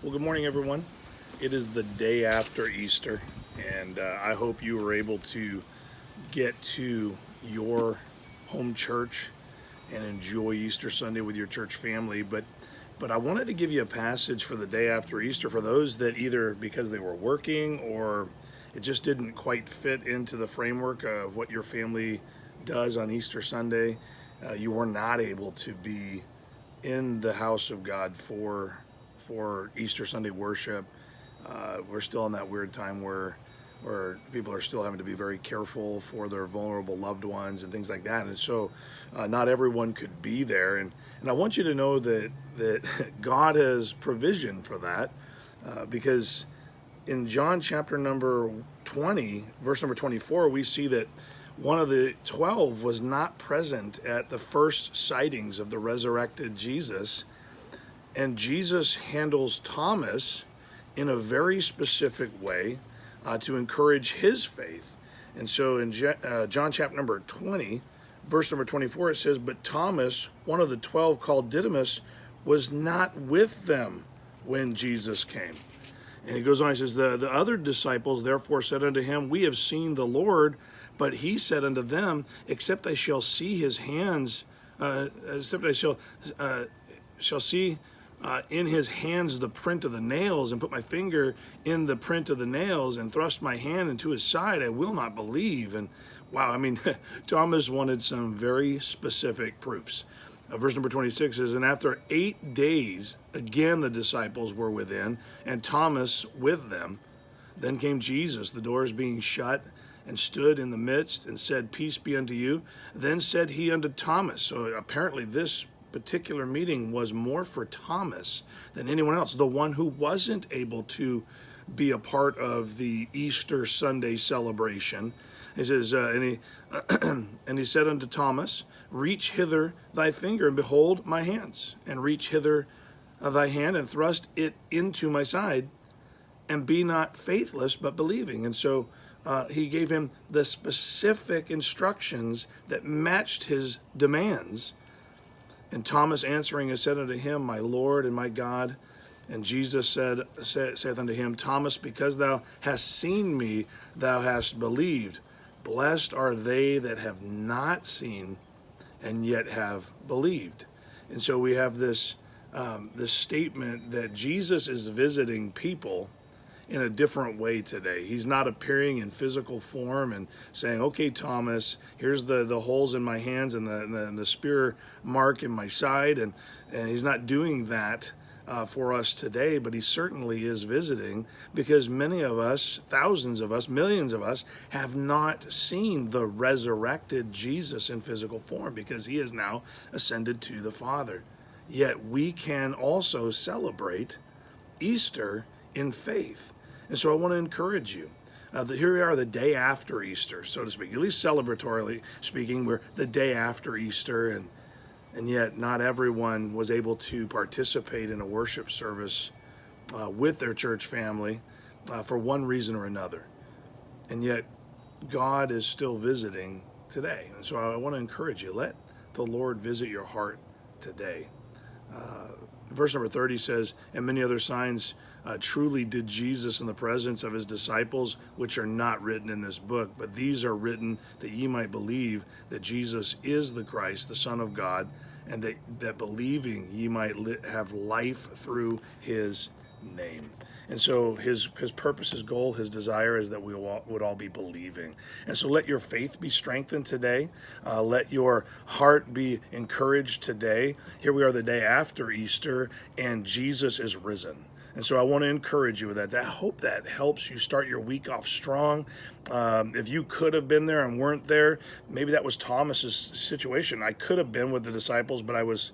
Well, good morning, everyone. It is the day after Easter, and I hope you were able to get to your home church and enjoy Easter Sunday with your church family. But I wanted to give you a passage for the day after Easter for those that either because they were working or it just didn't quite fit into the framework of what your family does on Easter Sunday. You were not able to be in the house of God for Easter Sunday worship. We're still in that weird time where people are still having to be very careful for their vulnerable loved ones and things like that. And so, not everyone could be there. And I want you to know that God has provision for that, because in John chapter number 20, verse number 24, we see that one of the 12 was not present at the first sightings of the resurrected Jesus. And Jesus handles Thomas in a very specific way to encourage his faith. And so in John chapter number 20, verse number 24, it says, "But Thomas, one of the 12 called Didymus, was not with them when Jesus came." And he goes on, he says, the other disciples therefore said unto him, "We have seen the Lord." But he said unto them, "Except I shall see his hands, except I shall see in his hands the print of the nails, and put my finger in the print of the nails, and thrust my hand into his side, I will not believe." And wow, I mean, Thomas wanted some very specific proofs. Verse number 26 says, "And after 8 days, again the disciples were within, and Thomas with them. Then came Jesus, the doors being shut, and stood in the midst, and said, Peace be unto you. Then said he unto Thomas," so apparently this particular meeting was more for Thomas than anyone else, the one who wasn't able to be a part of the Easter Sunday celebration. He says, and he said unto Thomas, "Reach hither thy finger, and behold my hands, and reach hither thy hand, and thrust it into my side, and be not faithless, but believing." And so he gave him the specific instructions that matched his demands. "And Thomas answering and said unto him, My Lord and my God. And Jesus saith unto him, Thomas, because thou hast seen me, thou hast believed. Blessed are they that have not seen and yet have believed." And so we have this statement that Jesus is visiting people in a different way today. He's not appearing in physical form and saying, "Okay, Thomas, here's the holes in my hands and the spear mark in my side," and he's not doing that for us today, but he certainly is visiting, because many of us, thousands of us, millions of us, have not seen the resurrected Jesus in physical form, because he has now ascended to the Father. Yet we can also celebrate Easter in faith. And so I want to encourage you. Here we are the day after Easter, so to speak, at least celebratorily speaking. We're the day after Easter, and yet not everyone was able to participate in a worship service with their church family for one reason or another. And yet God is still visiting today. And so I want to encourage you, let the Lord visit your heart today. Verse number 30 says, "And many other signs truly did Jesus in the presence of his disciples, which are not written in this book. But these are written that ye might believe that Jesus is the Christ, the Son of God, and that believing ye might have life through his name." And so his purpose, his goal, his desire is that we would all be believing. And so let your faith be strengthened today. Let your heart be encouraged today. Here we are the day after Easter, and Jesus is risen. And so I want to encourage you with that. I hope that helps you start your week off strong. If you could have been there and weren't there, maybe that was Thomas's situation. I could have been with the disciples, but I was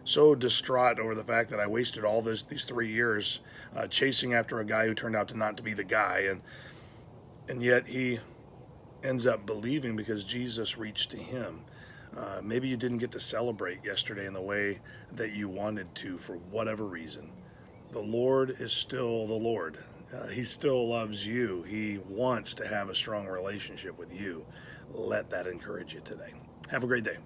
so distraught over the fact that I wasted all these 3 years chasing after a guy who turned out to not to be the guy. And yet he ends up believing because Jesus reached to him. Maybe you didn't get to celebrate yesterday in the way that you wanted to for whatever reason. The Lord is still the Lord. He still loves you. He wants to have a strong relationship with you. Let that encourage you today. Have a great day.